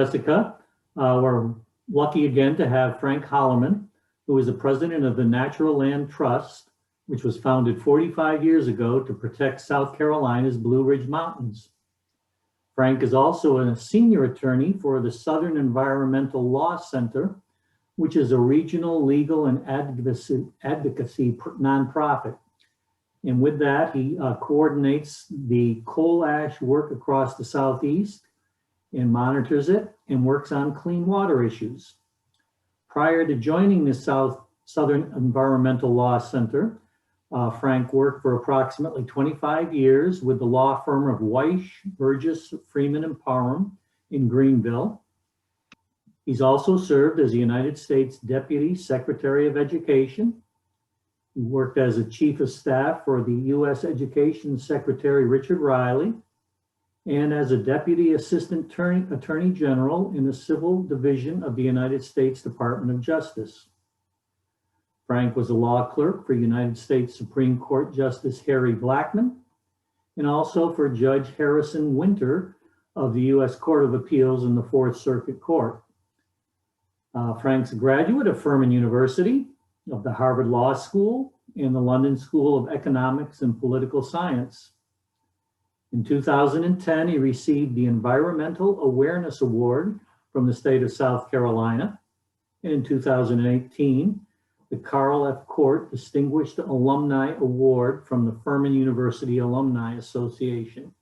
Jessica. We're lucky again to have Frank Holleman, who is the president of the Naturaland Trust, which was founded 45 years ago to protect South Carolina's Blue Ridge Mountains. Frank is also a senior attorney for the Southern Environmental Law Center, which is a regional legal and advocacy nonprofit. And with that, he coordinates the coal ash work across the Southeast and monitors it and works on clean water issues. Prior to joining the Southern Environmental Law Center, Frank worked for approximately 25 years with the law firm of Weish, Burgess, Freeman, and Parham in Greenville. He's also served as the United States Deputy Secretary of Education. He worked as a chief of staff for the U.S. Education Secretary Richard Riley, and as a Deputy Assistant Attorney General in the Civil Division of the United States Department of Justice. Frank was a law clerk for United States Supreme Court Justice Harry Blackmun, and also for Judge Harrison Winter of the U.S. Court of Appeals in the Fourth Circuit Court. Frank's a graduate of Furman University, of the Harvard Law School, and the London School of Economics and Political Science. In 2010, he received the Environmental Awareness Award from the state of South Carolina. And in 2018, the Carl F. Court Distinguished Alumni Award from the Furman University Alumni Association.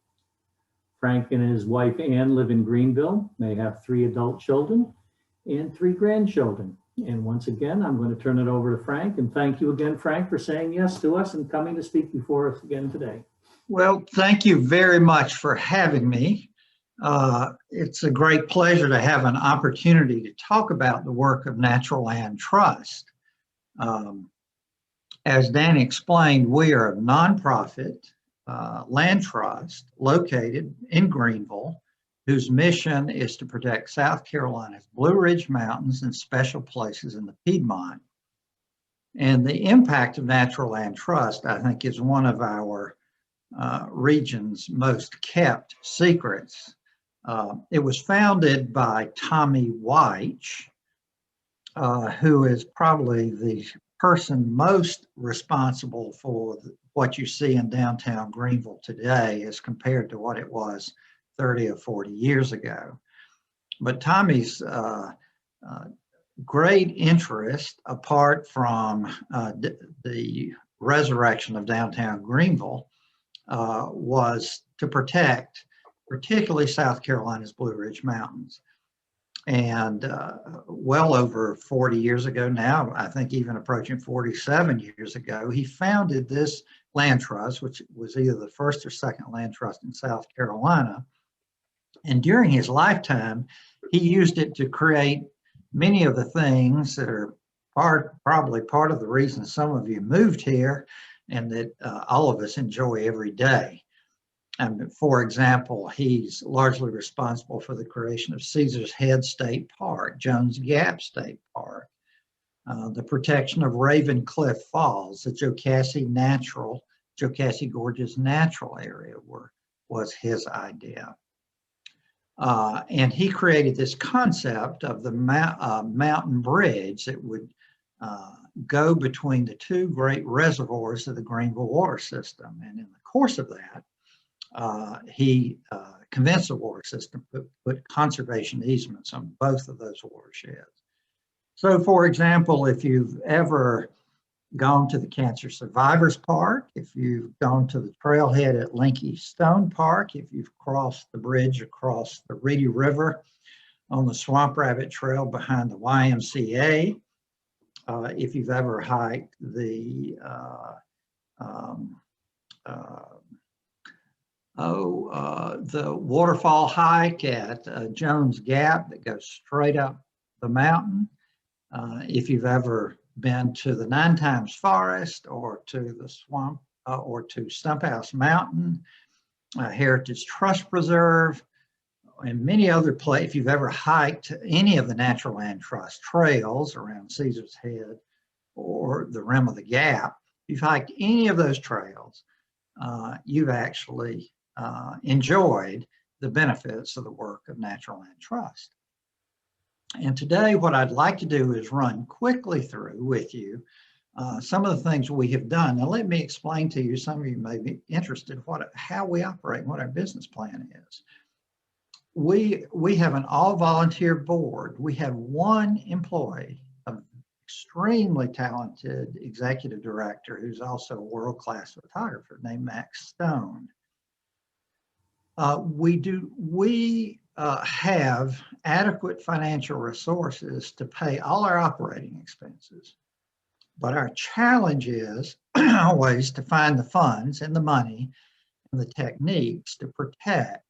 Frank and his wife Ann live in Greenville. They have 3 adult children and 3 grandchildren. And once again, I'm going to turn it over to Frank. And thank you again, Frank, for saying yes to us and coming to speak before us again today. Well, thank you very much for having me. It's a great pleasure to have an opportunity to talk about the work of Naturaland Trust. As Danny explained, we are a nonprofit land trust located in Greenville, whose mission is to protect South Carolina's Blue Ridge Mountains and special places in the Piedmont. And the impact of Naturaland Trust, I think, is one of our region's most kept secrets. It was founded by Tommy Weich, who is probably the person most responsible for what you see in downtown Greenville today as compared to what it was 30 or 40 years ago. But Tommy's great interest, apart from the resurrection of downtown Greenville, was to protect particularly South Carolina's Blue Ridge Mountains. And well over 40 years ago now, I think even approaching 47 years ago, he founded this land trust, which was either the first or second land trust in South Carolina. And during his lifetime, he used it to create many of the things that are probably part of the reason some of you moved here and that all of us enjoy every day. For example, he's largely responsible for the creation of Caesar's Head State Park, Jones Gap State Park, the protection of Raven Cliff Falls, the Jocassee Gorges Natural Area was his idea. And he created this concept of the mountain bridge that would go between the 2 great reservoirs of the Greenville water system. And in the course of that, he convinced the water system to put conservation easements on both of those watersheds. So, for example, if you've ever gone to the Cancer Survivors Park, if you've gone to the trailhead at Linky Stone Park, if you've crossed the bridge across the Reedy River on the Swamp Rabbit Trail behind the YMCA, if you've ever hiked the waterfall hike at Jones Gap that goes straight up the mountain, if you've ever been to the 9 Times Forest or to the swamp or to Stump House Mountain, Heritage Trust Preserve, and many other places. If you've ever hiked any of the Naturaland Trust trails around Caesar's Head or the rim of the Gap, if you've hiked any of those trails, you've actually enjoyed the benefits of the work of Naturaland Trust. And today, what I'd like to do is run quickly through with you some of the things we have done. Now, let me explain to you, some of you may be interested, how we operate and what our business plan is. We have an all-volunteer board. We have one employee, an extremely talented executive director who's also a world-class photographer named Max Stone. We have adequate financial resources to pay all our operating expenses. But our challenge is always to find the funds and the money and the techniques to protect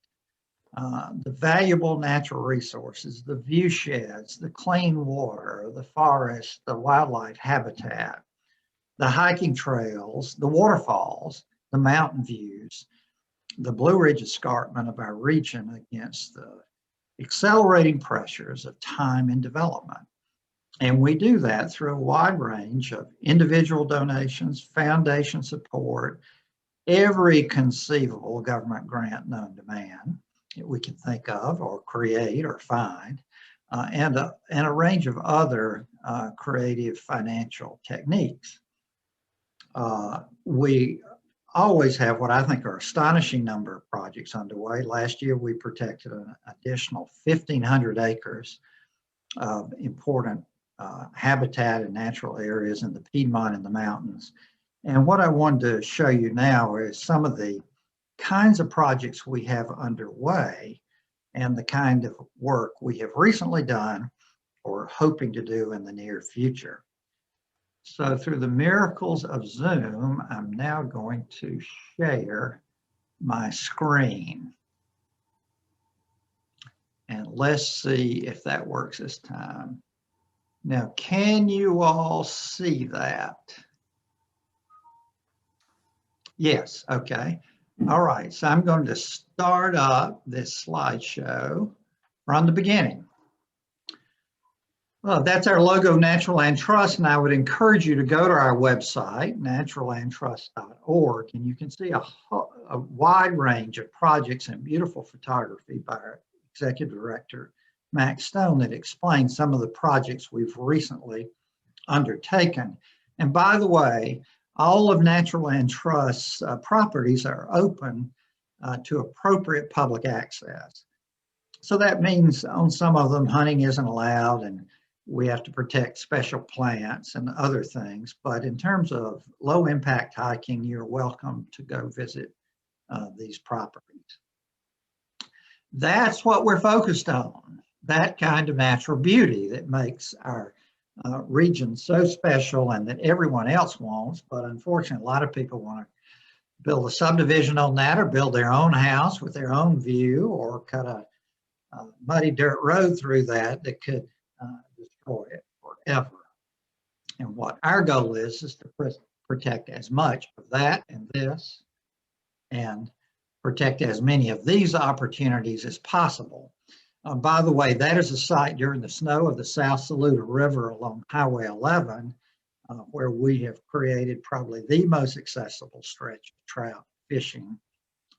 the valuable natural resources, the view sheds, the clean water, the forest, the wildlife habitat, the hiking trails, the waterfalls, the mountain views, the Blue Ridge Escarpment of our region against the accelerating pressures of time and development. And we do that through a wide range of individual donations, foundation support, every conceivable government grant known to man that we can think of or create or find, and a range of other creative financial techniques. We always have what I think are astonishing number of projects underway. Last year, we protected an additional 1,500 acres of important habitat and natural areas in the Piedmont and the mountains. And what I wanted to show you now is some of the kinds of projects we have underway and the kind of work we have recently done or hoping to do in the near future. So through the miracles of Zoom, I'm now going to share my screen. And let's see if that works this time. Now, can you all see that? Yes, okay. All right, so I'm going to start up this slideshow from the beginning. Well, that's our logo, Naturaland Trust, and I would encourage you to go to our website, naturalandtrust.org, and you can see a wide range of projects and beautiful photography by our Executive Director, Max Stone, that explains some of the projects we've recently undertaken. And by the way, all of Naturaland Trust's properties are open to appropriate public access. So that means on some of them, hunting isn't allowed and we have to protect special plants and other things. But in terms of low impact hiking, you're welcome to go visit these properties. That's what we're focused on, that kind of natural beauty that makes our region so special and that everyone else wants. But unfortunately, a lot of people want to build a subdivision on that or build their own house with their own view or cut a muddy dirt road through that could destroy it forever. And what our goal is to protect as much of that and this and protect as many of these opportunities as possible. By the way, that is a site during the snow of the South Saluda River along Highway 11, where we have created probably the most accessible stretch of trout fishing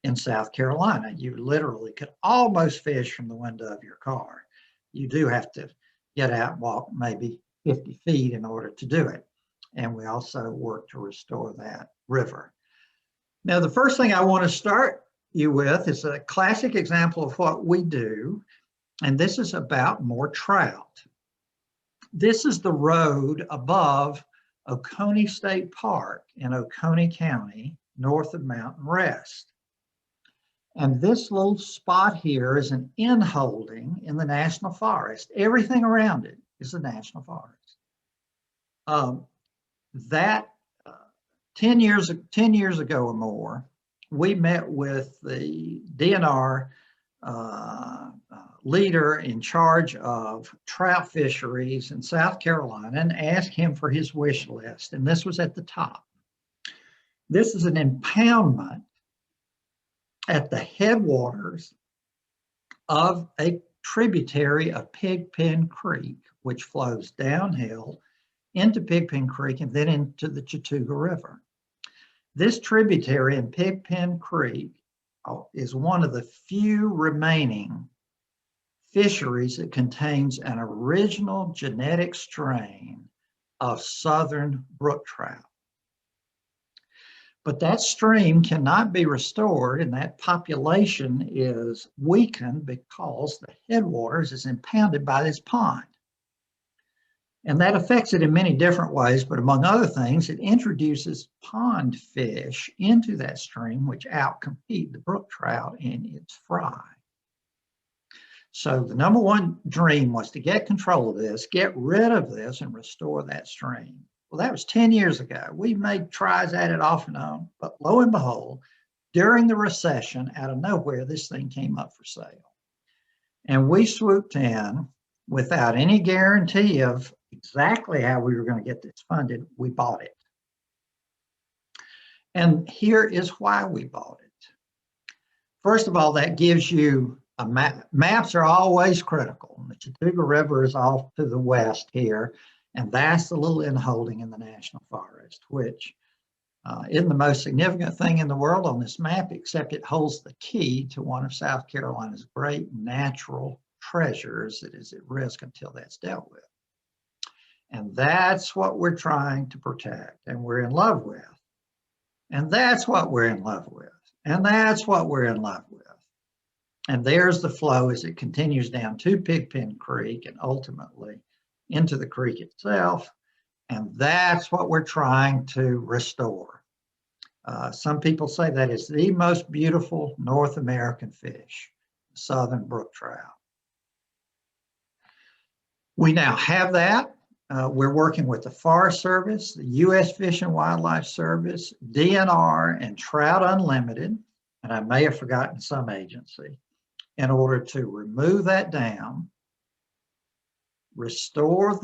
in South Carolina. You literally could almost fish from the window of your car. You do have to get out and walk maybe 50 feet in order to do it. And we also work to restore that river. Now, the first thing I want to start you with is a classic example of what we do. And this is about more trout. This is the road above Oconee State Park in Oconee County, north of Mountain Rest. And this little spot here is an inholding in the National Forest. Everything around it is the National Forest. 10 years ago or more, we met with the DNR leader in charge of trout fisheries in South Carolina and asked him for his wish list. And this was at the top. This is an impoundment at the headwaters of a tributary of Pigpen Creek, which flows downhill into Pigpen Creek and then into the Chattooga River. This tributary in Pigpen Creek is one of the few remaining fisheries that contains an original genetic strain of southern brook trout. But that stream cannot be restored, and that population is weakened because the headwaters is impounded by this pond. And that affects it in many different ways, but among other things, it introduces pond fish into that stream, which outcompete the brook trout in its fry. So the number one dream was to get control of this, get rid of this, and restore that stream. Well, that was 10 years ago. We made tries at it off and on, but lo and behold, during the recession, out of nowhere, this thing came up for sale. And we swooped in without any guarantee of exactly how we were going to get this funded. We bought it. And here is why we bought it. First of all, that gives you a map. Maps are always critical. The Chattooga River is off to the west here, and that's the little inholding in the National Forest, which isn't the most significant thing in the world on this map, except it holds the key to one of South Carolina's great natural treasures that is at risk until that's dealt with. And that's what we're trying to protect, and we're in love with. And that's what we're in love with. And that's what we're in love with. And there's the flow as it continues down to Pigpen Creek and ultimately into the creek itself. And that's what we're trying to restore. Some people say that is the most beautiful North American fish, southern brook trout. We now have that. We're working with the Forest Service, the U.S. Fish and Wildlife Service, DNR, and Trout Unlimited, and I may have forgotten some agency, in order to remove that dam, restore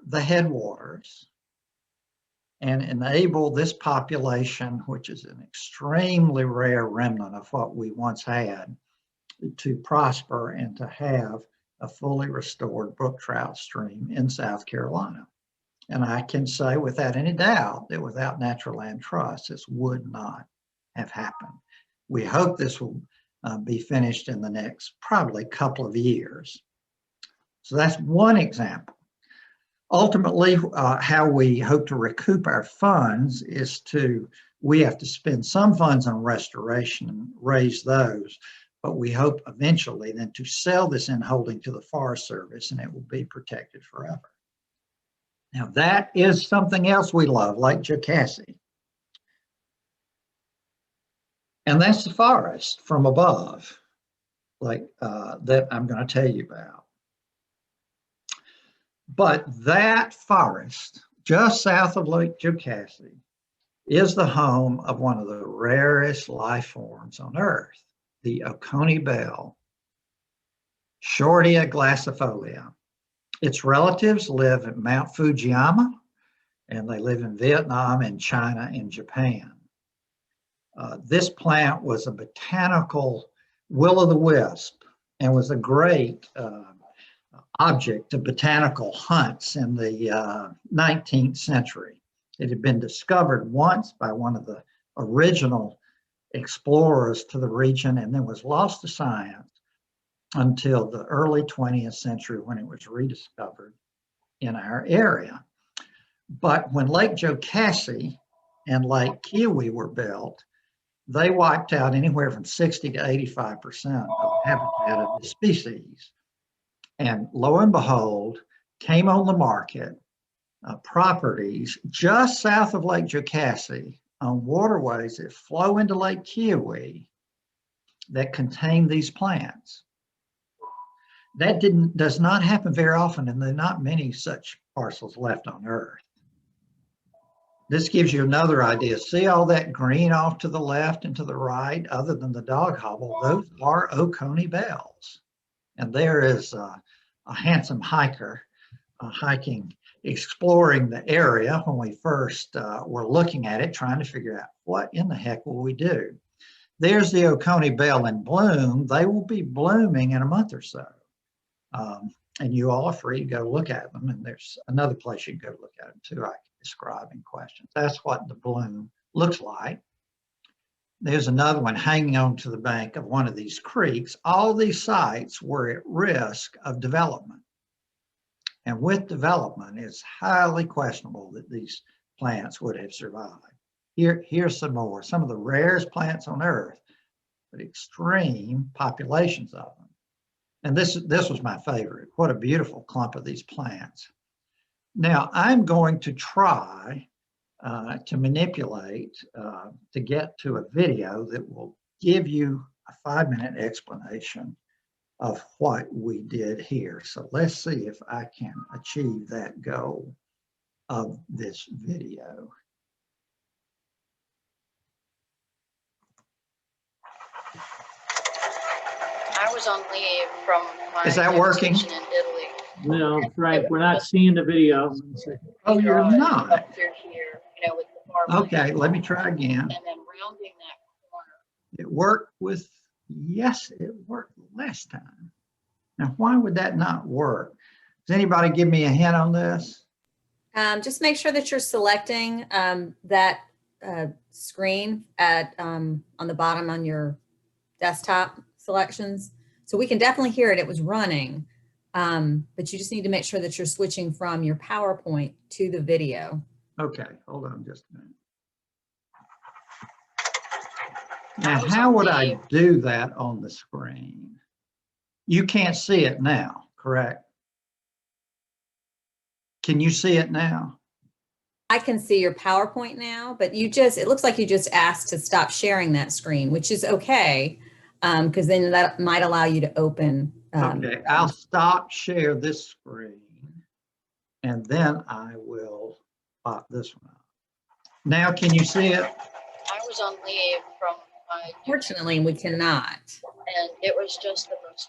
the headwaters, and enable this population, which is an extremely rare remnant of what we once had, to prosper and to have a fully restored brook trout stream in South Carolina. And I can say without any doubt that without Naturaland Trust, this would not have happened. We hope this will be finished in the next probably couple of years. So that's one example. Ultimately, how we hope to recoup our funds is we have to spend some funds on restoration and raise those, but we hope eventually then to sell this in holding to the Forest Service, and it will be protected forever. Now that is something else we love, Lake Jocassee. And that's the forest from above, like that I'm going to tell you about. But that forest, just south of Lake Jocassee, is the home of one of the rarest life forms on Earth, the Oconee bell, Shortia glacifolia. Its relatives live at Mount Fujiyama, and they live in Vietnam and China and Japan. This plant was a botanical will-o'-the-wisp and was a great object of botanical hunts in the 19th century. It had been discovered once by one of the original explorers to the region and then was lost to science until the early 20th century when it was rediscovered in our area. But when Lake Jocassee and Lake Kiowee were built, they wiped out anywhere from 60 to 85% of the habitat of the species. And lo and behold, came on the market properties just south of Lake Jocassee on waterways that flow into Lake Kiowee that contain these plants. That does not happen very often, and there are not many such parcels left on Earth. This gives you another idea. See all that green off to the left and to the right, other than the dog hobble, those are Oconee bells. And there is a handsome hiker exploring the area when we first were looking at it, trying to figure out what in the heck will we do. There's the Oconee bell in bloom. They will be blooming in a month or so. And you all are free to go look at them. And there's another place you can go look at them too, I can describe in questions. That's what the bloom looks like. There's another one hanging onto the bank of one of these creeks. All these sites were at risk of development. And with development, it's highly questionable that these plants would have survived. Here's some more, some of the rarest plants on Earth, but extreme populations of them. And this was my favorite. What a beautiful clump of these plants. Now I'm going to try to manipulate to get to a video that will give you a 5-minute explanation of what we did here. So let's see if I can achieve that goal of this video. I was on leave from my Is that working? in Italy. No, Frank, we're not seeing the video. Oh, you're not? Up through here, you know, with the farm. Okay, let me try again. And then rounding that corner. It worked with, yes, it worked last time. Now, why would that not work? Does anybody give me a hint on this? Just make sure that you're selecting that screen at on the bottom on your desktop selections. So we can definitely hear it. It was running, but you just need to make sure that you're switching from your PowerPoint to the video. Okay, hold on just a minute. Now, how would I do that on the screen? You can't see it now, correct? Can you see it now? I can see your PowerPoint now, but it looks like you just asked to stop sharing that screen, which is okay, because then that might allow you to open. Okay, I'll stop share this screen, and then I will pop this one up. Now, can you see it? I was on leave from my. Fortunately, we cannot. And it was just the most.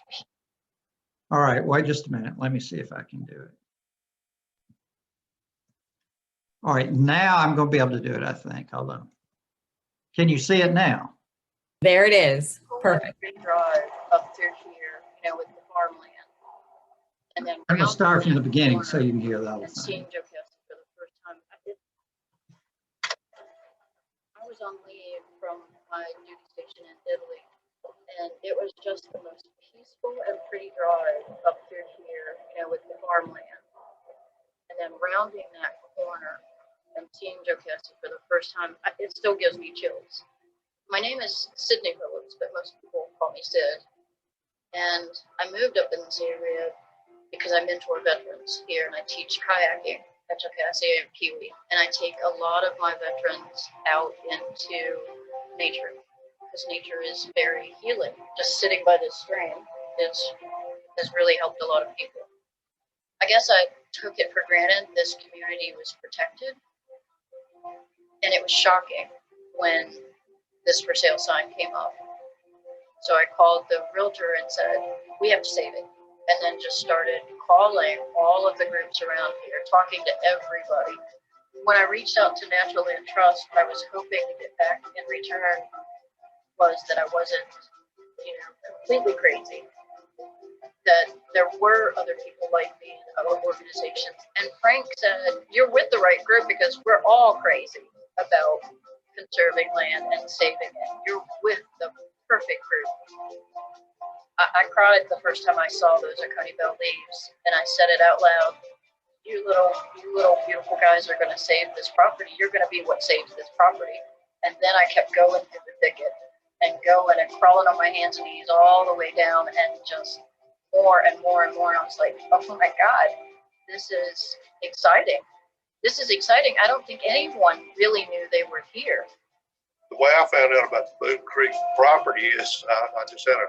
All right, wait just a minute. Let me see if I can do it. All right, now I'm going to be able to do it, I think. Hold on. Can you see it now? There it is. Perfect. Drive up through here, you know, with the farmland. And then I'm going to start from the beginning so you can hear the whole thing. For the first time. I was on leave from my duty station in Italy, and it was just the most peaceful and pretty drive up through here, you know, with the farmland. And then rounding that corner and seeing Jocassee for the first time, it still gives me chills. My name is Sydney Phillips, but most people call me Sid. And I moved up in this area because I mentor veterans here, and I teach kayaking at Jocassee and Kiwi. And I take a lot of my veterans out into nature, because nature is very healing. Just sitting by this stream has really helped a lot of people. I guess I took it for granted this community was protected, and it was shocking when this for sale sign came up. So I called the realtor and said, we have to save it. And then just started calling all of the groups around here, talking to everybody. When I reached out to Naturaland Trust, I was hoping to get back in return was that I wasn't, you know, completely crazy. That there were other people like me in other organizations. And Frank said, you're with the right group, because we're all crazy about conserving land and saving it. You're with the perfect group. I cried the first time I saw those Oconee Bell leaves, and I said it out loud. You little beautiful guys are going to save this property. You're going to be what saves this property. And then I kept going through the thicket and going and crawling on my hands and knees all the way down, and just more and more and more. And I was like, oh my God, this is exciting. This is exciting. I don't think anyone really knew they were here. The way I found out about the Boone Creek property is I just had an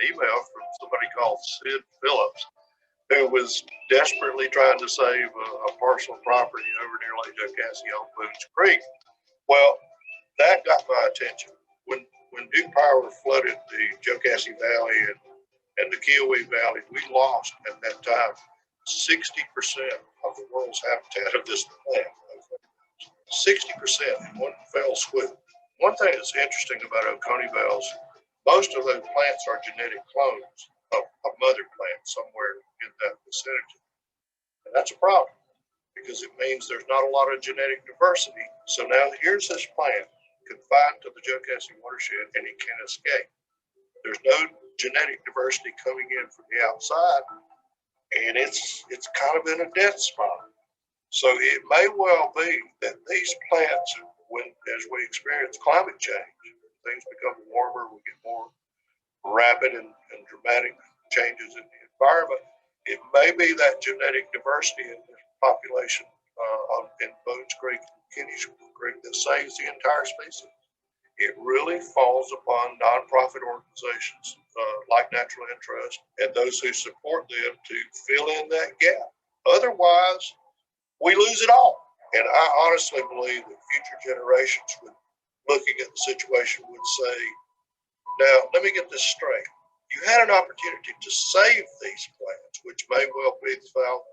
email from somebody called Sid Phillips, who was desperately trying to save a parcel of property over near Lake Jocassee on Boone's Creek. Well, that got my attention. When Duke Power flooded the Jocassee Valley and the Kiwi Valley, we lost at that time 60% of the world's habitat of this planet. 60% in one fell swoop. One thing that's interesting about Oconee bells, most of those plants are genetic clones of mother plants somewhere in that vicinity. And that's a problem, because it means there's not a lot of genetic diversity. So now here's this plant confined to the Jocassee watershed, and it can escape. There's no genetic diversity coming in from the outside, and it's kind of in a death spot. So it may well be that these plants, as we experience climate change, things become warmer, we get more rapid and dramatic changes in the environment. It may be that genetic diversity in this population in Boones Creek and Kenny's Creek that saves the entire species. It really falls upon nonprofit organizations like Naturaland Trust and those who support them to fill in that gap. Otherwise, we lose it all. And I honestly believe that future generations, looking at the situation, would say, now, let me get this straight. You had an opportunity to save these plants, which may well be the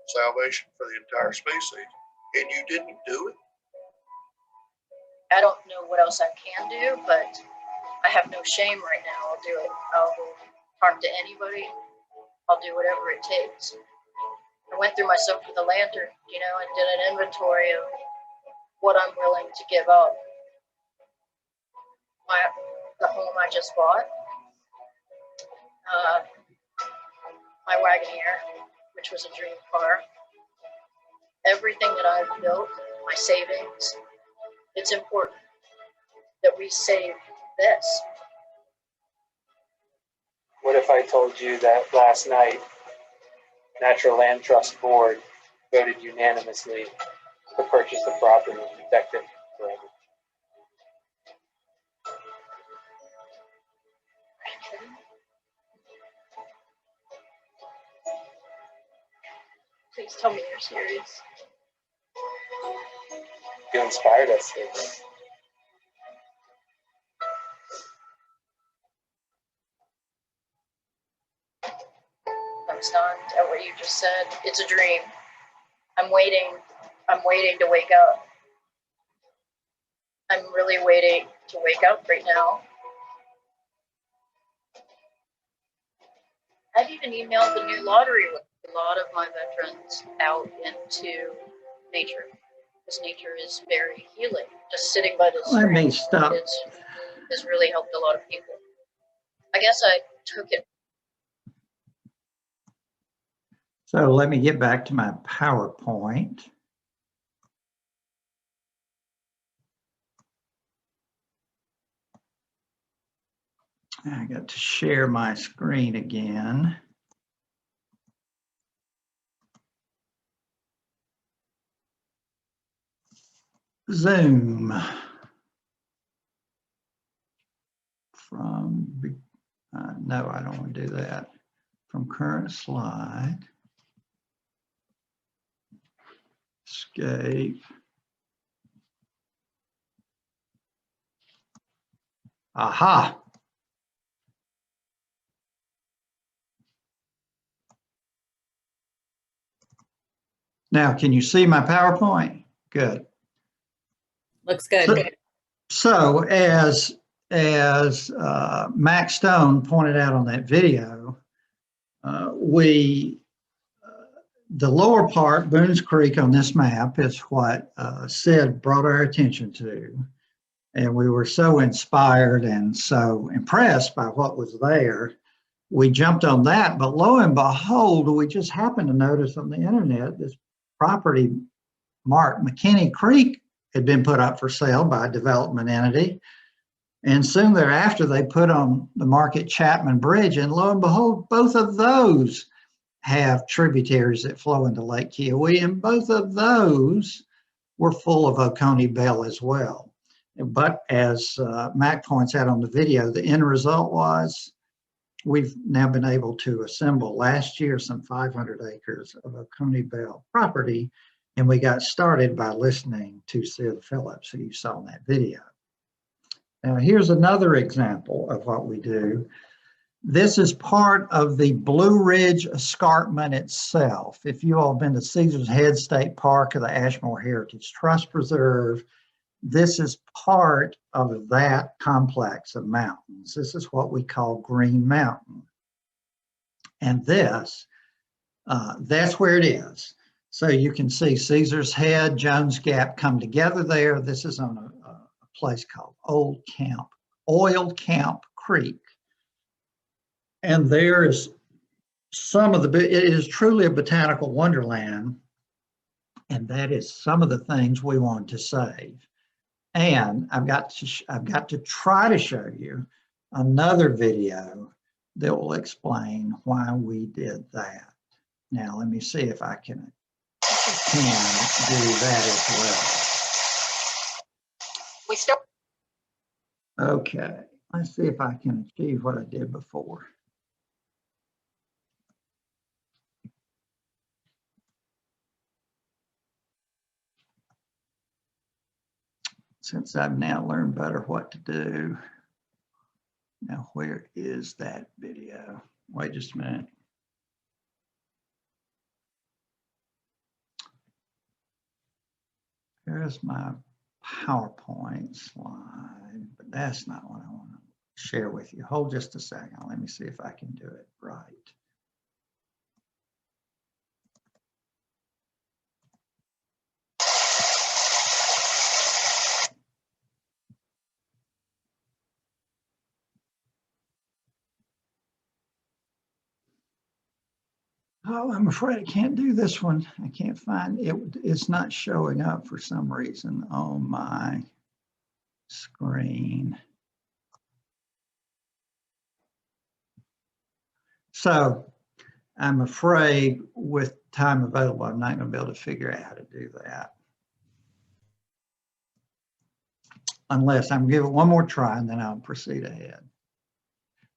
salvation for the entire species, and you didn't do it. I don't know what else I can do, but I have no shame right now. I'll do it. I'll harm to anybody. I'll do whatever it takes. I went through myself with a lantern, and did an inventory of what I'm willing to give up. The home I just bought, my Wagoneer, which was a dream car, everything that I've built, my savings, it's important that we save this. What if I told you that last night, Naturaland Trust Board voted unanimously to purchase the property and protect it forever? Please tell me you're serious. You inspired us. It's, I'm stunned at what you just said. It's a dream. I'm waiting to wake up. I'm really waiting to wake up right now. I've even emailed the new lottery with a lot of my veterans out into nature, because nature is very healing. Just sitting by the Let me stream stop. has really helped a lot of people. I guess I took it. So let me get back to my PowerPoint. I got to share my screen again. Zoom from, no, I don't want to do that. From current slide, escape. Aha. Now, can you see my PowerPoint? Good. Looks good. So as Max Stone pointed out on that video, the lower part, Boones Creek on this map, is what Sid brought our attention to. And we were so inspired and so impressed by what was there. We jumped on that, but lo and behold, we just happened to notice on the internet this property marked McKinney Creek had been put up for sale by a development entity. And soon thereafter, they put on the market Chapman Bridge, and lo and behold, both of those have tributaries that flow into Lake Keowee, and both of those were full of Oconee Bell as well. But as Mac points out on the video, the end result was we've now been able to assemble last year some 500 acres of Oconee Bell property, and we got started by listening to Sid Phillips, who you saw in that video. Now here's another example of what we do. This is part of the Blue Ridge Escarpment itself. If you all have been to Caesar's Head State Park or the Ashmore Heritage Trust Preserve, this is part of that complex of mountains. This is what we call Green Mountain. And this, that's where it is. So you can see Caesar's Head, Jones Gap come together there. This is on a place called Oil Camp Creek. And there is it is truly a botanical wonderland. And that is some of the things we want to save. And I've got to try to show you another video that will explain why we did that. Now, let me see if I can do that as well. We still. Okay, let's see if I can achieve what I did before. Since I've now learned better what to do. Now, where is that video? Wait just a minute. Here's my PowerPoint slide, but that's not what I want to share with you. Hold just a second. Let me see if I can do it right. Oh, I'm afraid I can't do this one. I can't find it. It's not showing up for some reason on my screen. So I'm afraid with time available, I'm not going to be able to figure out how to do that. Unless I'm give it one more try and then I'll proceed ahead.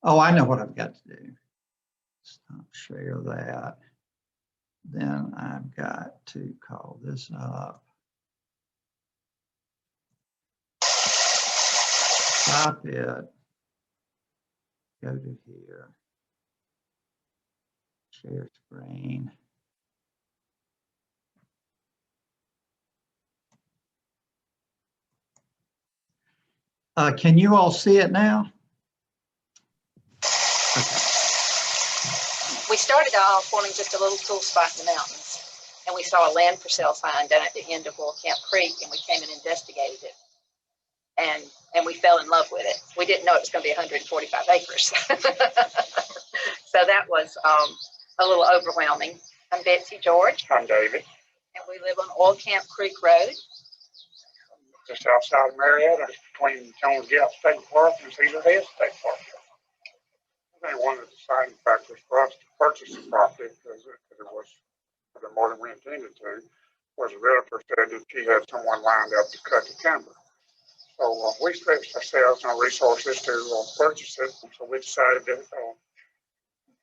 Oh, I know what I've got to do. Stop share that. Then I've got to call this up. Stop it. Go to here. Share screen. Can you all see it now? Okay. We started off wanting just a little cool spot in the mountains, and we saw a land for sale sign down at the end of Oil Camp Creek, and we came and investigated it, and we fell in love with it. We didn't know it was going to be 145 acres, so that was a little overwhelming. I'm Betsy George. I'm David. And we live on Oil Camp Creek Road. Just outside of Marietta, between Jones Gap State Park and Cedar Head State Park. I think one of the deciding factors for us to purchase the property, because it was more than we intended to, was a realtor said that she had someone lined up to cut the timber. So we stretched ourselves and our resources to purchase it. So we decided that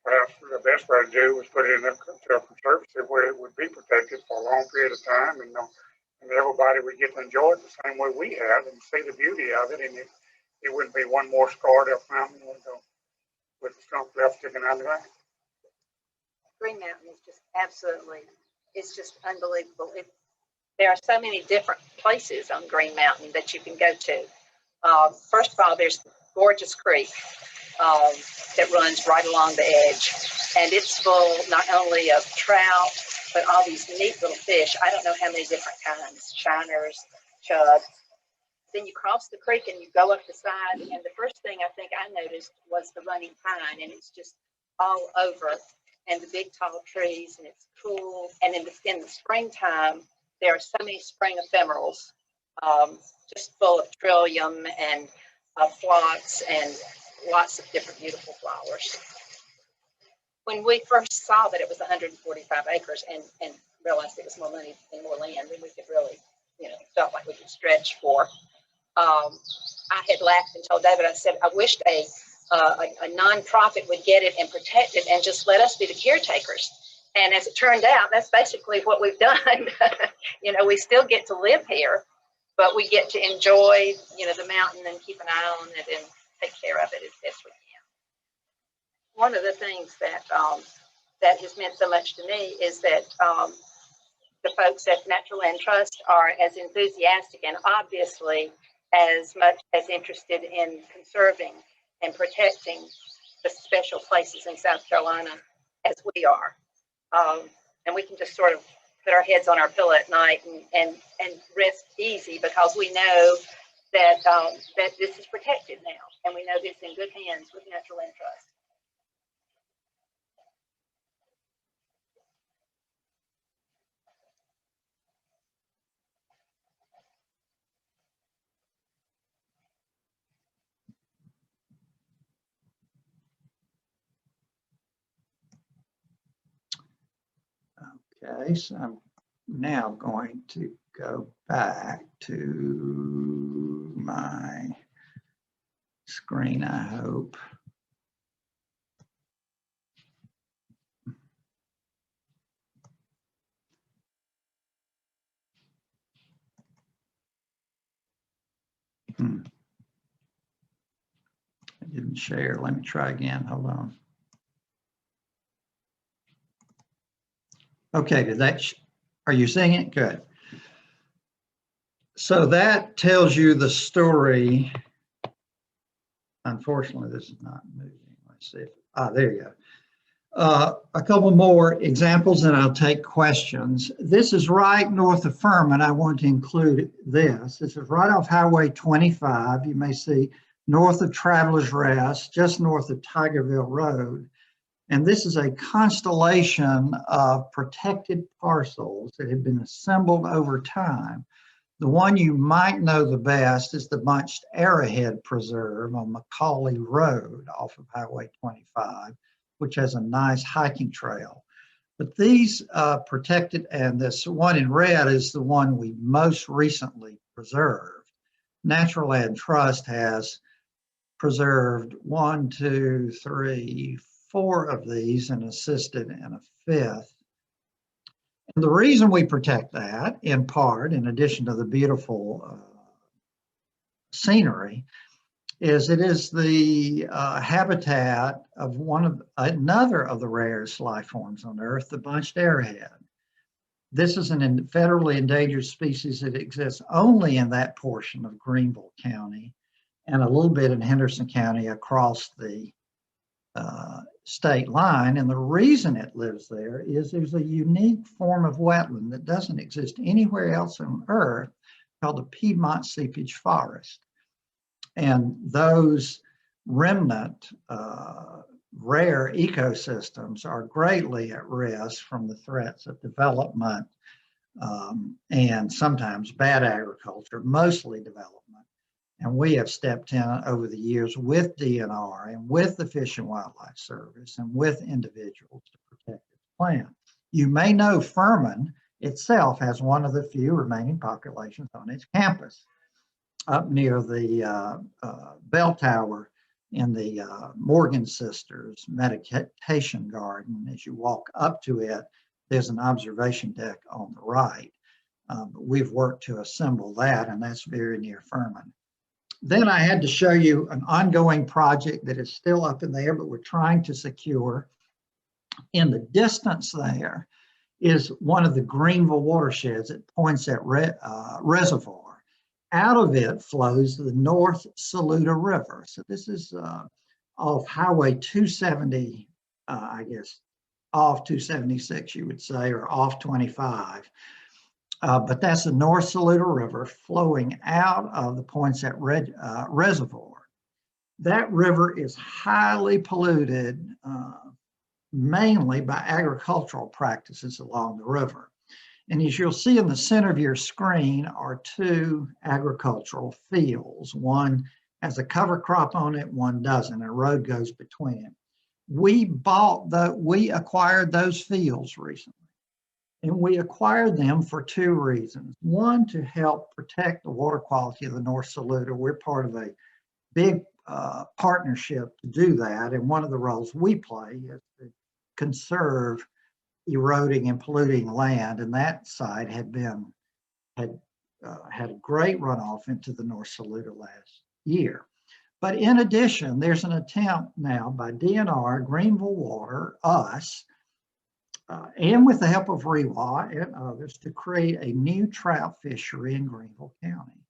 perhaps the best way to do was put it in a conservancy where it would be protected for a long period of time, and everybody would get to enjoy it the same way we have and see the beauty of it, and it wouldn't be one more scarred up mountain with the trunk left sticking out of the ground. Green Mountain is just absolutely, it's just unbelievable. There are so many different places on Green Mountain that you can go to. First of all, there's Gorgeous Creek that runs right along the edge, and it's full not only of trout, but all these neat little fish. I don't know how many different kinds, shiners, chub. Then you cross the creek and you go up the side, and the first thing I think I noticed was the running pine, and it's just all over, and the big tall trees, and it's cool. And in the springtime, there are so many spring ephemerals, just full of trillium and phlox and lots of different beautiful flowers. When we first saw that it was 145 acres and realized it was more money and more land than we could really, felt like we could stretch for, I had laughed and told David, I said, I wished a nonprofit would get it and protect it and just let us be the caretakers. And as it turned out, that's basically what we've done. We still get to live here, but we get to enjoy, the mountain and keep an eye on it and take care of it as best we can. One of the things that that has meant so much to me is that the folks at Naturaland Trust are as enthusiastic and obviously as much as interested in conserving and protecting the special places in South Carolina as we are. And we can just sort of put our heads on our pillow at night and rest easy, because we know that this is protected now, and we know this in good hands with Naturaland Trust. Okay, so I'm now going to go back to my screen, I hope. I didn't share. Let me try again. Hold on. Okay, did that, are you seeing it? Good. So that tells you the story. Unfortunately, this is not moving. Let's see. There you go. A couple more examples and I'll take questions. This is right north of Furman. I want to include this. This is right off Highway 25. You may see north of Travelers Rest, just north of Tigerville Road. And this is a constellation of protected parcels that have been assembled over time. The one you might know the best is the Bunched Airhead Preserve on Macaulay Road off of Highway 25, which has a nice hiking trail. But these protected, and this one in red is the one we most recently preserved. Naturaland Trust has preserved 1, 2, 3, 4 of these and assisted in a 5th. And the reason we protect that, in part, in addition to the beautiful scenery, is it is the habitat of another of the rarest life forms on Earth, the bunched airhead. This is a federally endangered species that exists only in that portion of Greenville County and a little bit in Henderson County across the state line. And the reason it lives there is there's a unique form of wetland that doesn't exist anywhere else on Earth called the Piedmont seepage forest. And those remnant rare ecosystems are greatly at risk from the threats of development and sometimes bad agriculture, mostly development. And we have stepped in over the years with DNR and with the Fish and Wildlife Service and with individuals to protect this plant. You may know Furman itself has one of the few remaining populations on its campus up near the bell tower in the Morgan Sisters meditation garden. As you walk up to it, there's an observation deck on the right. We've worked to assemble that, and that's very near Furman. Then I had to show you an ongoing project that is still up in the air, but we're trying to secure. In the distance there is one of the Greenville watersheds at Poinsett Reservoir. Out of it flows the North Saluda River. So this is off Highway 270, I guess, off 276, you would say, or off 25. But that's the North Saluda River flowing out of the Poinsett Reservoir. That river is highly polluted, mainly by agricultural practices along the river. And as you'll see in the center of your screen are 2 agricultural fields. One has a cover crop on it, one doesn't. A road goes between it. We acquired those fields recently. And we acquired them for 2 reasons. One, to help protect the water quality of the North Saluda. We're part of a big partnership to do that. And one of the roles we play is to conserve eroding and polluting land. And that site had a great runoff into the North Saluda last year. But in addition, there's an attempt now by DNR, Greenville Water, us, and with the help of REWA and others, to create a new trout fishery in Greenville County.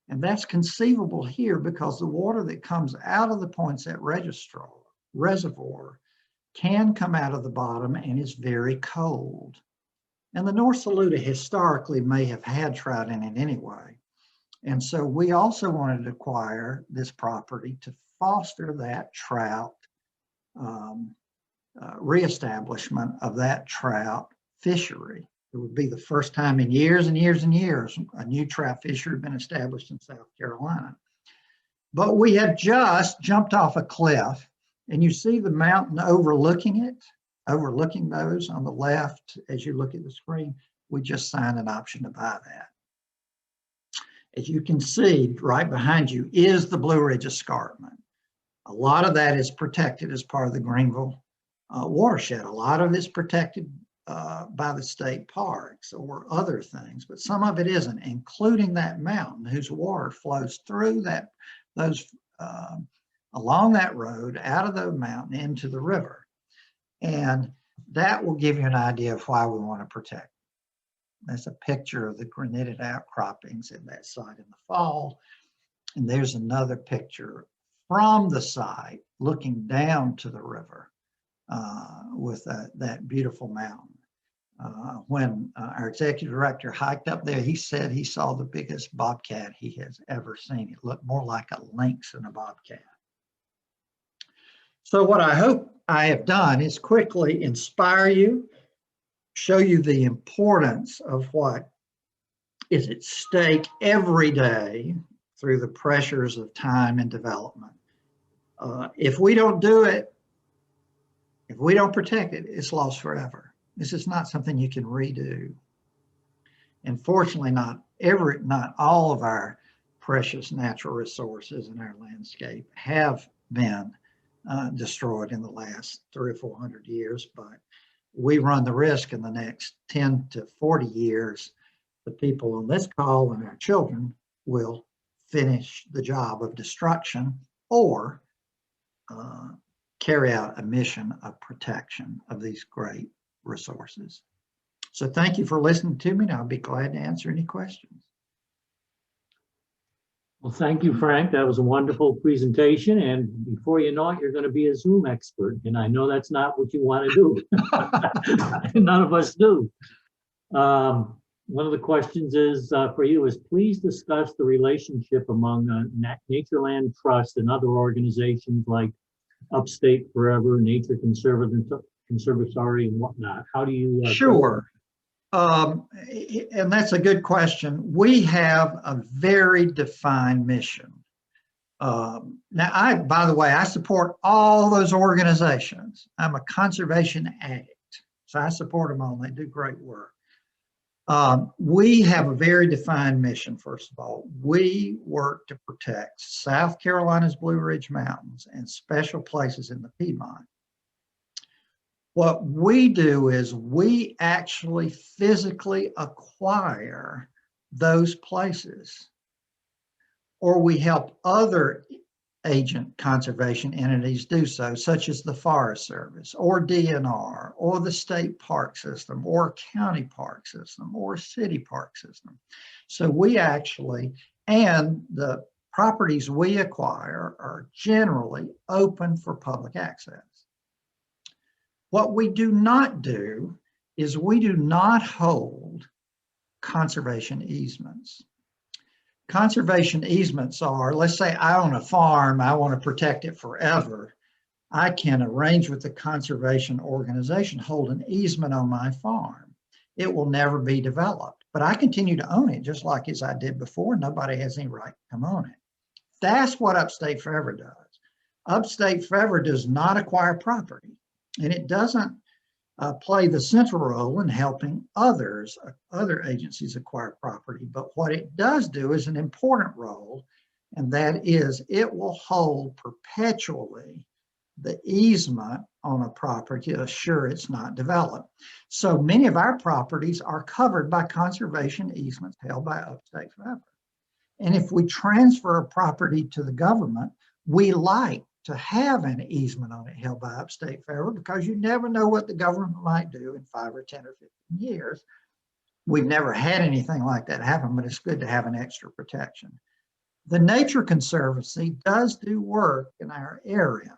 And that's conceivable here because the water that comes out of the Poinsett Reservoir can come out of the bottom and is very cold. And the North Saluda historically may have had trout in it anyway. And so we also wanted to acquire this property to foster that trout reestablishment of that trout fishery. It would be the first time in years and years and years a new trout fishery had been established in South Carolina. But we had just jumped off a cliff, and you see the mountain overlooking it, overlooking those on the left as you look at the screen. We just signed an option to buy that. As you can see, right behind you is the Blue Ridge Escarpment. A lot of that is protected as part of the Greenville watershed. A lot of it is protected by the state parks or other things, but some of it isn't, including that mountain whose water flows through along that road, out of the mountain into the river. And that will give you an idea of why we want to protect. That's a picture of the granitic outcroppings in that site in the fall. And there's another picture from the site looking down to the river with that beautiful mountain. When our executive director hiked up there, he said he saw the biggest bobcat he has ever seen. It looked more like a lynx than a bobcat. So what I hope I have done is quickly inspire you, show you the importance of what is at stake every day through the pressures of time and development. If we don't do it, if we don't protect it, it's lost forever. This is not something you can redo. And fortunately, not all of our precious natural resources in our landscape have been destroyed in the last 300 or 400 years, but we run the risk in the next 10 to 40 years, the people on this call and our children will finish the job of destruction or carry out a mission of protection of these great resources. So thank you for listening to me, and I'll be glad to answer any questions. Well, thank you, Frank. That was a wonderful presentation. And before you know it, you're going to be a Zoom expert. And I know that's not what you want to do. None of us do. One of the questions is for you is, please discuss the relationship among Naturaland Trust and other organizations like Upstate Forever, Nature Conservancy, and whatnot. How do you? Sure. And that's a good question. We have a very defined mission. Now, by the way, I support all those organizations. I'm a conservation addict, so I support them all. They do great work. We have a very defined mission, first of all. We work to protect South Carolina's Blue Ridge Mountains and special places in the Piedmont. What we do is we actually physically acquire those places, or we help other agent conservation entities do so, such as the Forest Service or DNR or the state park system or county park system or city park system. So we actually, and the properties we acquire are generally open for public access. What we do not do is we do not hold conservation easements. Conservation easements are, let's say I own a farm, I want to protect it forever. I can arrange with the conservation organization, hold an easement on my farm. It will never be developed, but I continue to own it just like as I did before. Nobody has any right to come on it. That's what Upstate Forever does. Upstate Forever does not acquire property. And it doesn't play the central role in helping other agencies acquire property. But what it does do is an important role, and that is it will hold perpetually the easement on a property to assure it's not developed. So many of our properties are covered by conservation easements held by Upstate Forever. And if we transfer a property to the government, we like to have an easement on it held by Upstate Forever, because you never know what the government might do in 5 or 10 or 15 years. We've never had anything like that happen, but it's good to have an extra protection. The Nature Conservancy does do work in our area,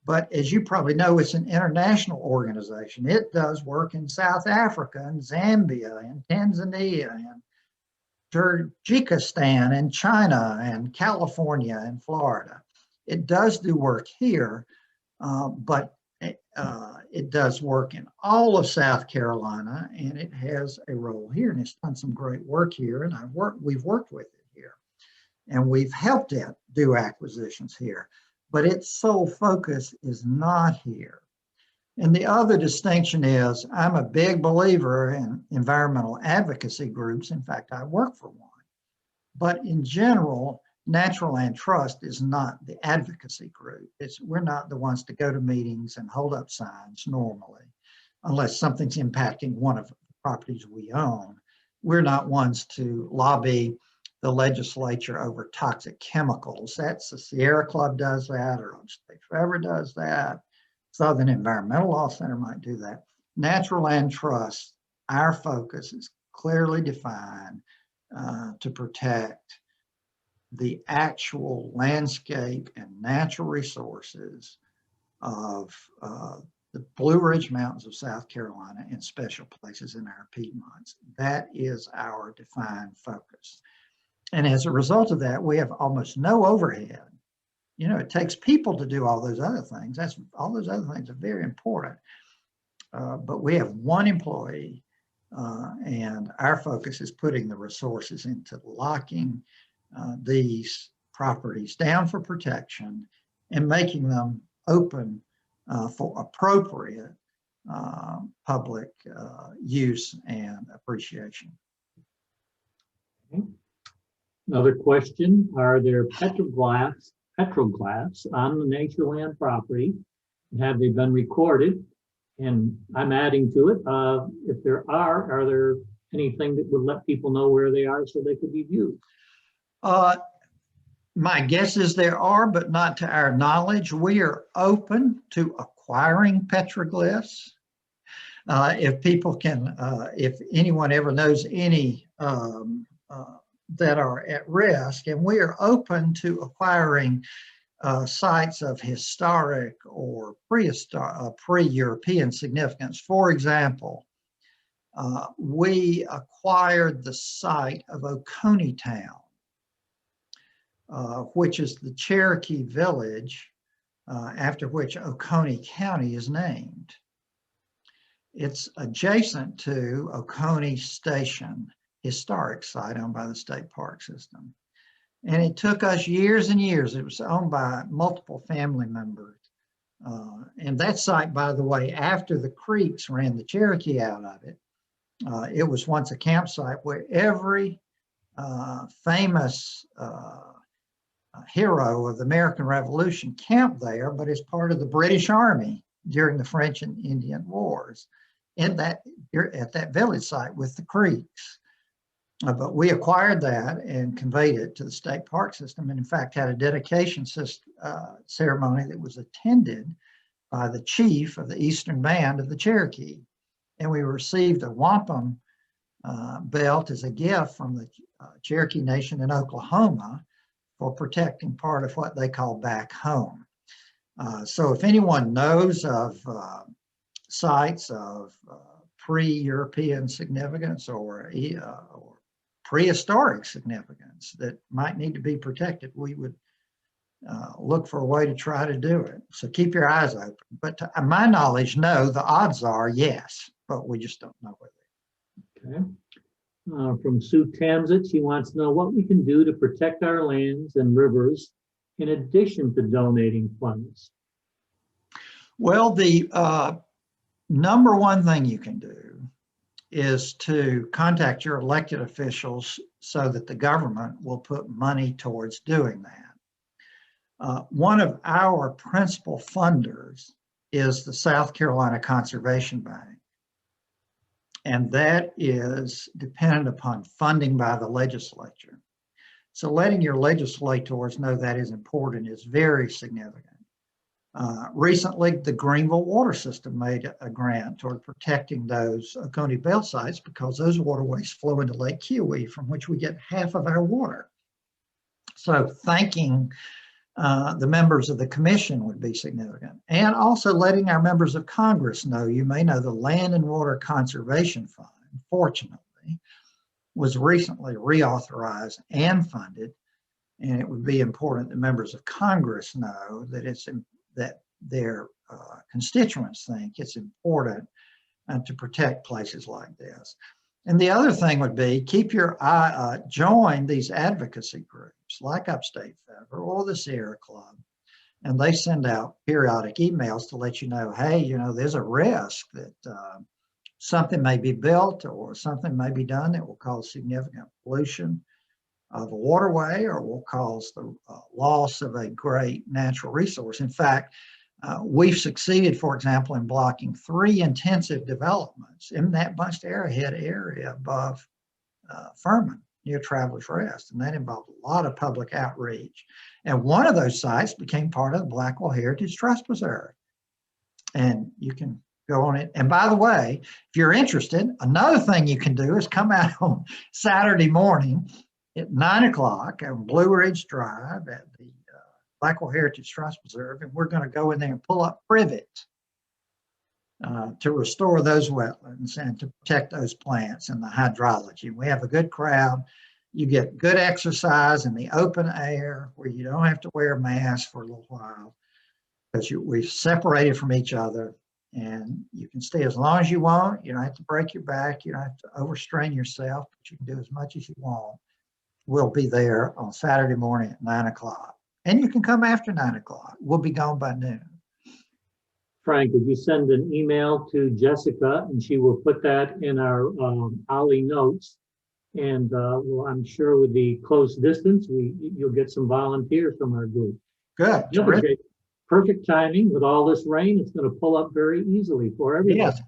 but as you probably know, it's an international organization. It does work in South Africa and Zambia and Tanzania and Tajikistan and China and California and Florida. It does do work here, but it does work in all of South Carolina, and it has a role here, and it's done some great work here, and we've worked with it here, and we've helped it do acquisitions here, but its sole focus is not here. And the other distinction is I'm a big believer in environmental advocacy groups. In fact, I work for one. But in general, Naturaland Trust is not the advocacy group. We're not the ones to go to meetings and hold up signs normally, unless something's impacting one of the properties we own. We're not ones to lobby the legislature over toxic chemicals. That's the Sierra Club does that, or State Forever does that. Southern Environmental Law Center might do that. Naturaland Trust, our focus is clearly defined to protect the actual landscape and natural resources of the Blue Ridge Mountains of South Carolina and special places in our Piedmonts. That is our defined focus. And as a result of that, we have almost no overhead. You know, it takes people to do all those other things. All those other things are very important. But we have one employee, and our focus is putting the resources into locking these properties down for protection and making them open for appropriate public use and appreciation. Okay. Another question, are there petroglyphs on the Naturaland property? Have they been recorded? And I'm adding to it, if there are there anything that would let people know where they are so they could be viewed? My guess is there are, but not to our knowledge. We are open to acquiring petroglyphs. If people can, if anyone ever knows any that are at risk, and we are open to acquiring sites of historic or pre-European significance. For example, we acquired the site of Oconee Town, which is the Cherokee village after which Oconee County is named. It's adjacent to Oconee Station, historic site owned by the state park system. And it took us years and years. It was owned by multiple family members. And that site, by the way, after the Creeks ran the Cherokee out of it, it was once a campsite where every famous hero of the American Revolution camped there, but as part of the British Army during the French and Indian Wars at that village site with the Creeks. But we acquired that and conveyed it to the state park system, and in fact had a dedication ceremony that was attended by the chief of the Eastern Band of the Cherokee. And we received a wampum belt as a gift from the Cherokee Nation in Oklahoma for protecting part of what they call back home. So if anyone knows of sites of pre-European significance or prehistoric significance that might need to be protected, we would look for a way to try to do it. So keep your eyes open. But to my knowledge, no, the odds are yes, but we just don't know whether. Okay. From Sue Tamsett, she wants to know what we can do to protect our lands and rivers in addition to donating funds. Well, the number one thing you can do is to contact your elected officials so that the government will put money towards doing that. One of our principal funders is the South Carolina Conservation Bank, and that is dependent upon funding by the legislature. So letting your legislators know that is important is very significant. Recently, the Greenville water system made a grant toward protecting those Oconee Belt sites because those waterways flow into Lake Kiowee, from which we get half of our water. So thanking the members of the commission would be significant. And also letting our members of Congress know, you may know the Land and Water Conservation Fund, fortunately, was recently reauthorized and funded. And it would be important that members of Congress know that that their constituents think it's important to protect places like this. And the other thing would be keep your eye, join these advocacy groups like Upstate Federal or the Sierra Club, and they send out periodic emails to let you know, hey, you know, there's a risk that something may be built or something may be done that will cause significant pollution of a waterway or will cause the loss of a great natural resource. In fact, we've succeeded, for example, in blocking 3 intensive developments in that bunched Airhead area above Furman near Travelers Rest, and that involved a lot of public outreach. And one of those sites became part of the Blackwell Heritage Trust Preserve. And you can go on it. And by the way, if you're interested, another thing you can do is come out on Saturday morning at 9 o'clock on Blue Ridge Drive at the Blackwell Heritage Trust Preserve, and we're going to go in there and pull up privet to restore those wetlands and to protect those plants and the hydrology. We have a good crowd. You get good exercise in the open air where you don't have to wear a mask for a little while because we've separated from each other, and you can stay as long as you want. You don't have to break your back. You don't have to overstrain yourself, but you can do as much as you want. We'll be there on Saturday morning at 9 o'clock. And you can come after 9 o'clock. We'll be gone by noon. Frank, would you send an email to Jessica and she will put that in our Ollie notes? And well, I'm sure with the close distance, you'll get some volunteers from our group. Good. Perfect timing with all this rain. It's going to pull up very easily for everyone. Yes,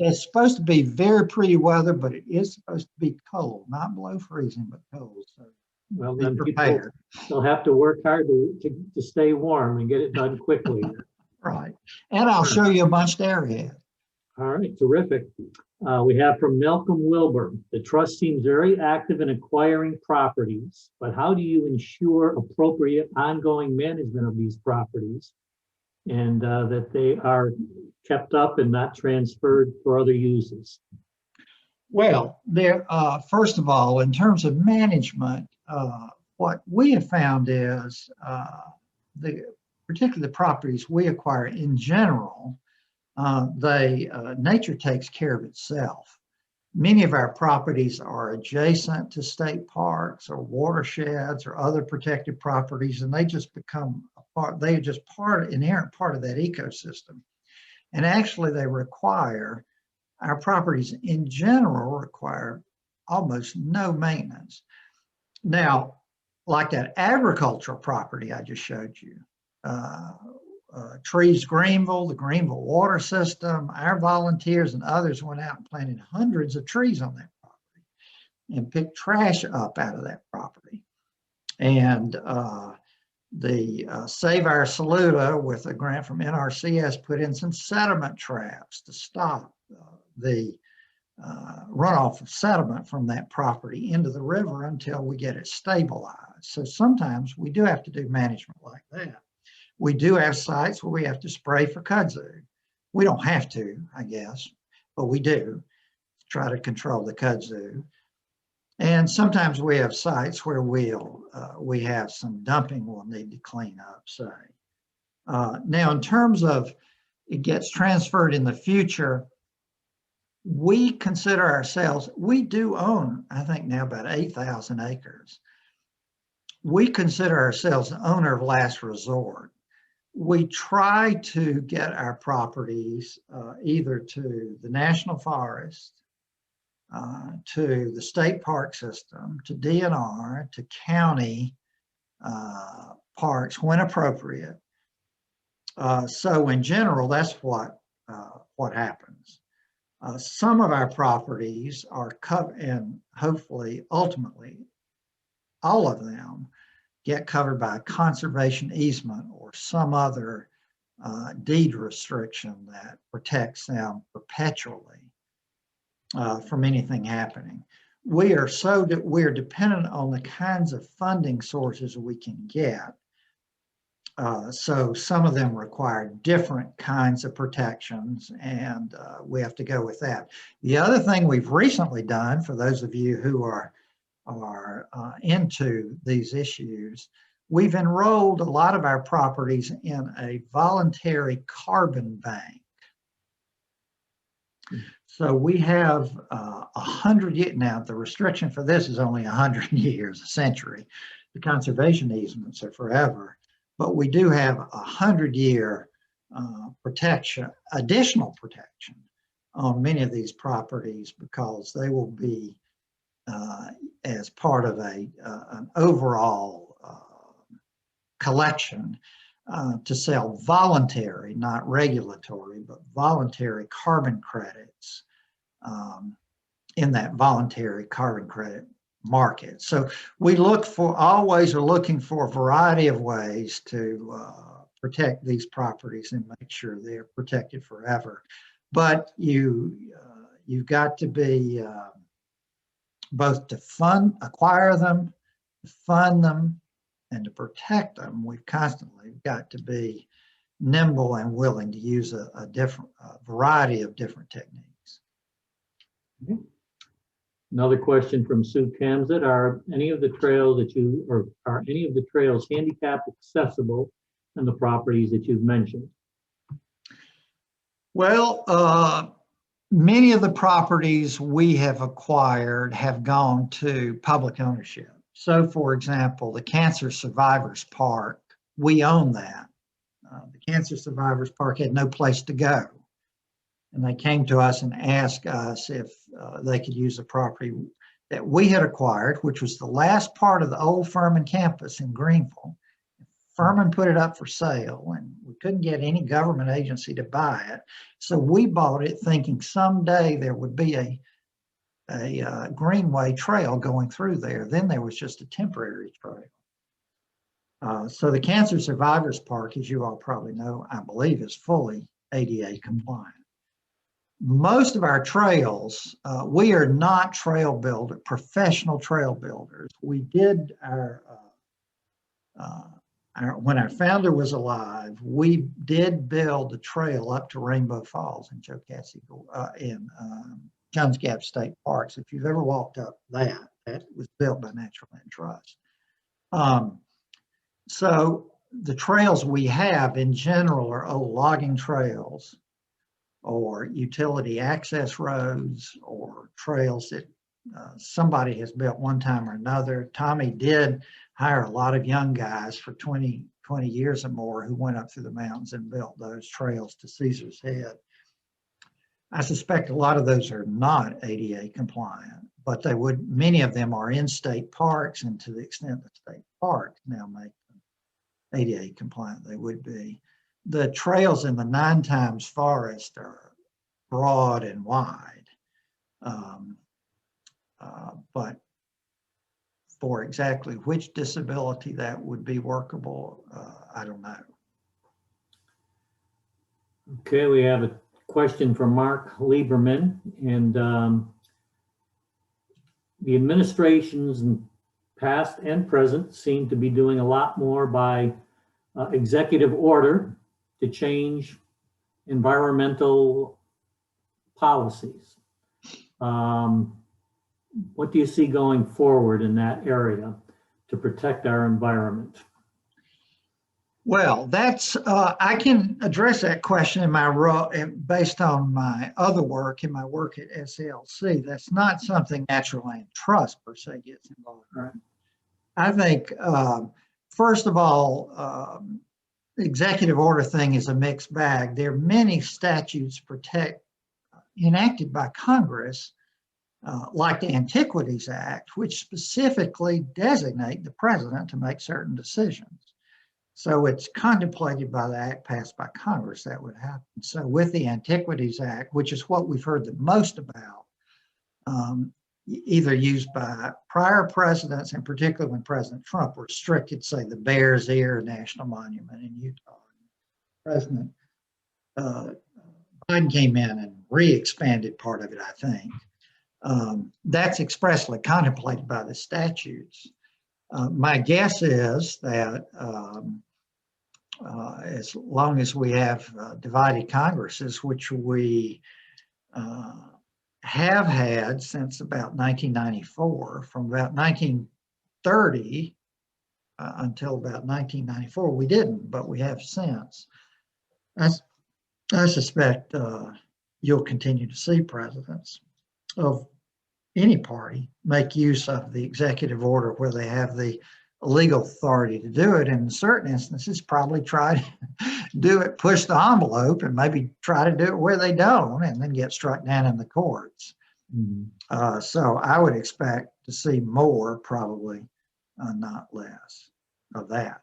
it's supposed to be very pretty weather, but it is supposed to be cold, not below freezing, but cold. So well, be then prepared. They'll have to work hard to stay warm and get it done quickly. Right. And I'll show you a bunch of Airhead. All right, terrific. We have from Malcolm Wilbur. The trust seems very active in acquiring properties, but how do you ensure appropriate ongoing management of these properties and that they are kept up and not transferred for other uses? Well, there. First of all, in terms of management, what we have found is particularly the properties we acquire in general, nature takes care of itself. Many of our properties are adjacent to state parks or watersheds or other protected properties, and they just become a part. They are just inherent part of that ecosystem. And actually, our properties in general require almost no maintenance. Now, like that agricultural property I just showed you, Trees Greenville, the Greenville water system, our volunteers and others went out and planted hundreds of trees on that property and picked trash up out of that property. And the Save Our Saluda, with a grant from NRCS, put in some sediment traps to stop the runoff of sediment from that property into the river until we get it stabilized. So sometimes we do have to do management like that. We do have sites where we have to spray for kudzu. We don't have to, I guess, but we do try to control the kudzu. And sometimes we have sites where we have some dumping we'll need to clean up, say. Now, in terms of it gets transferred in the future, we consider ourselves, we do own, I think now about 8,000 acres. We consider ourselves an owner of last resort. We try to get our properties either to the National Forest, to the state park system, to DNR, to county parks when appropriate. So in general, that's what happens. Some of our properties are covered, and hopefully, ultimately, all of them get covered by a conservation easement or some other deed restriction that protects them perpetually from anything happening. We are dependent on the kinds of funding sources we can get. So some of them require different kinds of protections, and we have to go with that. The other thing we've recently done, for those of you who are into these issues, we've enrolled a lot of our properties in a voluntary carbon bank. So we have 100 years. Now, the restriction for this is only 100 years, a century. The conservation easements are forever. But we do have 100-year protection, additional protection on many of these properties, because they will be as part of an overall collection to sell voluntary, not regulatory, but voluntary carbon credits in that voluntary carbon credit market. So we always are looking for a variety of ways to protect these properties and make sure they're protected forever. But you've got to be both to acquire them, to fund them, and to protect them. We've constantly got to be nimble and willing to use a variety of different techniques. Okay. Another question from Sue Kamsett: are any of the trails handicapped accessible in the properties that you've mentioned? Well, many of the properties we have acquired have gone to public ownership. So, for example, the Cancer Survivors Park, we own that. The Cancer Survivors Park had no place to go. And they came to us and asked us if they could use the property that we had acquired, which was the last part of the old Furman campus in Greenville. Furman put it up for sale, and we couldn't get any government agency to buy it. So we bought it thinking someday there would be a greenway trail going through there. Then there was just a temporary trail. So the Cancer Survivors Park, as you all probably know, I believe, is fully ADA compliant. Most of our trails, we are not professional trail builders. We did when our founder was alive, we did build the trail up to Rainbow Falls in in Jones Gap State Parks. If you've ever walked up that was built by Naturaland Trust. So the trails we have in general are old logging trails, or utility access roads, or trails that somebody has built one time or another. Tommy did hire a lot of young guys for 20 years or more who went up through the mountains and built those trails to Caesar's Head. I suspect a lot of those are not ADA compliant, but many of them are in state parks, and to the extent that state parks now make them ADA compliant, they would be. The trails in the 9 Times Forest are broad and wide, but for exactly which disability that would be workable, I don't know. Okay, we have a question from Mark Lieberman, and the administrations, past and present, seem to be doing a lot more by executive order to change environmental policies. What do you see going forward in that area to protect our environment? Well, I can address that question in my role based on my other work, in my work at SLC. That's not something Naturaland Trust per se gets involved in. Right. I think, first of all, the executive order thing is a mixed bag. There are many statutes enacted by Congress, like the Antiquities Act, which specifically designate the president to make certain decisions. So it's contemplated by the act passed by Congress that would happen. So with the Antiquities Act, which is what we've heard the most about, either used by prior presidents, and particularly when President Trump restricted, say, the Bears Ear National Monument in Utah. President Biden came in and re-expanded part of it, I think. That's expressly contemplated by the statutes. My guess is that as long as we have divided Congresses, which we have had since about 1994. From about 1930 until about 1994, we didn't, but we have since. I suspect you'll continue to see presidents of any party make use of the executive order where they have the legal authority to do it. And in certain instances, probably try to do it, push the envelope, and maybe try to do it where they don't, and then get struck down in the courts. Mhm. So I would expect to see more, probably, not less of that.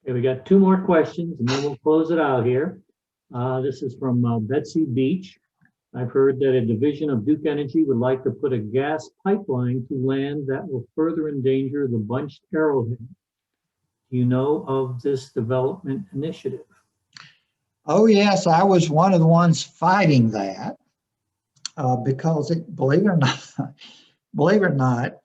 Okay, we got two more questions and then we'll close it out here. This is from Betsy Beach. I've heard that a division of Duke Energy would like to put a gas pipeline to land that will further endanger the bunched arrowhead. Do you know of this development initiative? Oh, yes, I was one of the ones fighting that because believe it or not,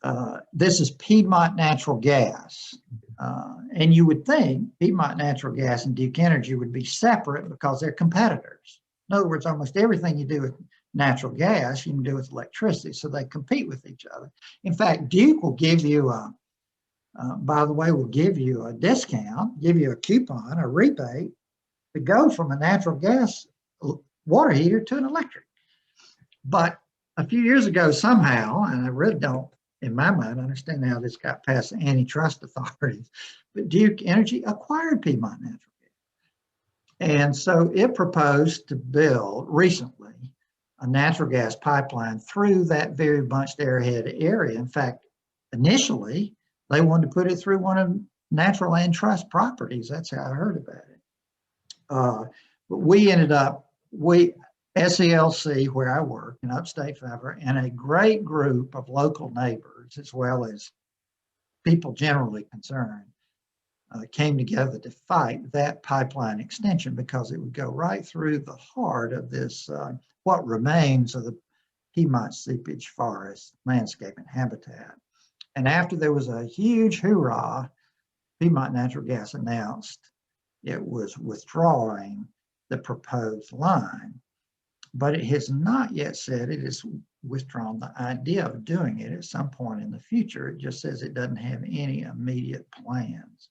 this is Piedmont Natural Gas. And you would think Piedmont Natural Gas and Duke Energy would be separate because they're competitors. In other words, almost everything you do with natural gas, you can do with electricity, so they compete with each other. In fact, Duke will give you, by the way, will give you a discount, give you a coupon, a rebate to go from a natural gas water heater to an electric. But a few years ago, somehow, and I really don't, in my mind, understand how this got past the antitrust authorities, but Duke Energy acquired Piedmont Natural Gas. And so it proposed to build recently a natural gas pipeline through that very bunched Airhead area. In fact, initially, they wanted to put it through one of Naturaland Trust properties. That's how I heard about it. But we ended up, SELC, where I work in upstate Favre, and a great group of local neighbors, as well as people generally concerned, came together to fight that pipeline extension because it would go right through the heart of this, what remains of the Piedmont seepage forest landscape and habitat. And after there was a huge hoorah, Piedmont Natural Gas announced it was withdrawing the proposed line, but it has not yet said it has withdrawn the idea of doing it at some point in the future. It just says it doesn't have any immediate plans.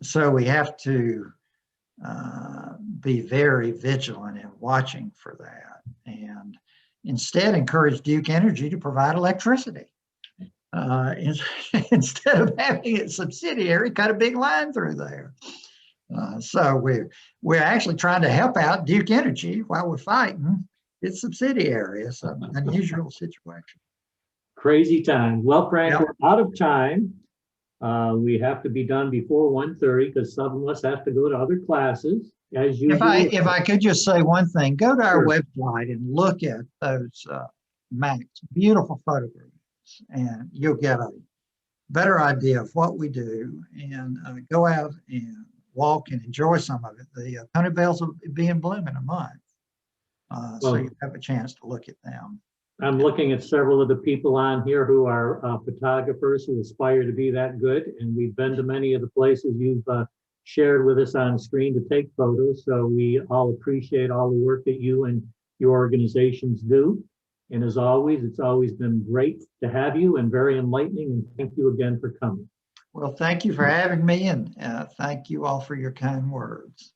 So we have to be very vigilant in watching for that, and instead encourage Duke Energy to provide electricity. Instead of having its subsidiary cut a big line through there. So we're actually trying to help out Duke Energy while we're fighting its subsidiary. It's an unusual situation. Crazy time. Well, Frank, Yep. we're out of time. We have to be done before 1:30 because some of us have to go to other classes. As usual. If I could just say one thing, go to our Sure. website and look at those maps, beautiful photographs, and you'll get a better idea of what we do, and go out and walk and enjoy some of it. The honey bells will be in bloom in a month. So you have a chance to look at them. I'm looking at several of the people on here who are photographers who aspire to be that good. And we've been to many of the places you've shared with us on screen to take photos. So we all appreciate all the work that you and your organizations do. And as always, it's always been great to have you and very enlightening. And thank you again for coming. Well, thank you for having me, and thank you all for your kind words.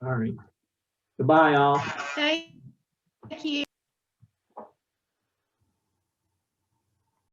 All right. Goodbye, all. Thank you.